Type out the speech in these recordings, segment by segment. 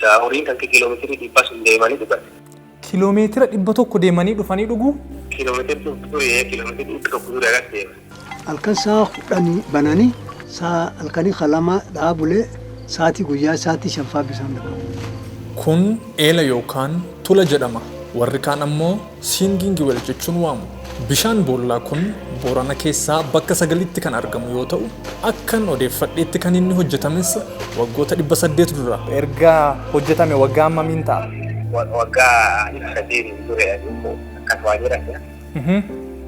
Horiin kan kiiloomeetirii 100 deemanii dhugan. Kiiloomeetira 100 deemanii dhufanii dhuguu? Kiiloomeetirii 100 dura agas deema. Halkan saa kudhanii bananii saa halkanii kalama dhaabulee saatii guyyaa saatii shanfaa bishaan dhabu. Kun eela yookaan tula jedhama. Warri kaan ammoo siingingi wal jechuun waamu. Bishaan boollaa kun Boorana keessaa bakka 9tti kan argamu yoo ta'u, akkan odeeffadheetti kan inni hojjetames waggoota 800 dura. Erga hojjetame waggaa hammamiin ta'a? Waggaa 8 dura akkas waa jira.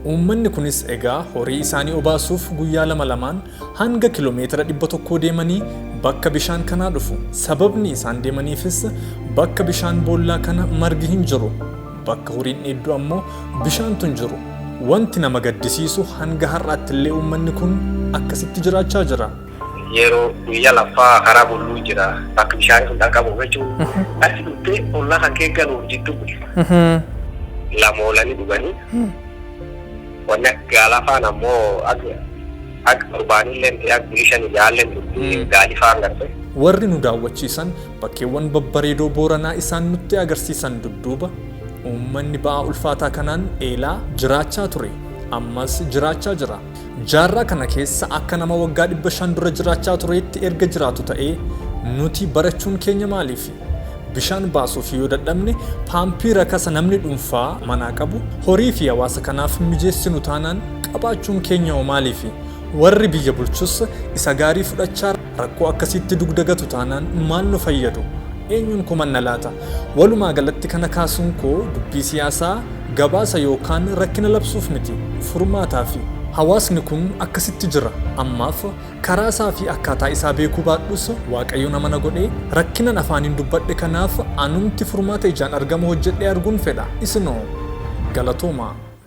Uummanni kunis egaa horii isaanii obaasuuf guyyaa lamaan hanga kiiloomeetira 100 deemanii bakka bishaan kanaa dhufu. Sababni isaan deemaniifis bakka bishaan boollaa kana margi hin jiru. Bakka horiin hedduu ammoo bishaantu hin jiru. Wanti nama gaddisiisu hanga har'aatti illee uummanni kun akkasitti jiraachaa jira. Yeroo guyyaa laffaa karaa bulluu jira. Bakka bishaan sun dhaqqabu jechuun asi dhuftee ollaa kan kee galuuf jidduu lama oolanii dhuganii. Wanni akka lafaan ammoo akka barbaanillee akka bishaan ijaallee gaalifaan garte. Warri nu daawwachiisan bakkeewwan babbareedoo Booranaa isaan nutti agarsiisan dudduuba uummanni ba'aa ulfaataa kanaan eelaa jiraachaa ture. Ammas jiraachaa jira. Jaarraa kana keessa akka nama waggaa 500 dura jiraachaa tureetti erga jiraatu ta'ee nuti barachuun keenya maaliifi? Bishaan baasuuf yoo dadhabne paampii rakasa namni dhuunfaa manaa qabu horii fi hawaasa kanaaf mijeessinu taanaan qabaachuun keenya hoo maaliifi? Warri biyya bulchus isa gaarii fudhachaa rakkoo akkasitti dugdagatu taanaan maal nu fayyadu? Eenyuun kumanna laata? Walumaa galatti kana kaasuun koo dubbii siyaasaa gabaasa yookaan rakkina labsuuf miti, furmaataa fi hawaasni kun akkasitti jira. Ammaaf karaa isaa fi akkaataa isaa beekuu baadhus Waaqayyo nama na godhee rakkinan afaaniin dubbadhe kanaaf anumti furmaata ijaan argamu hojjedhee arguun fedha. Isinoo galatoomaa.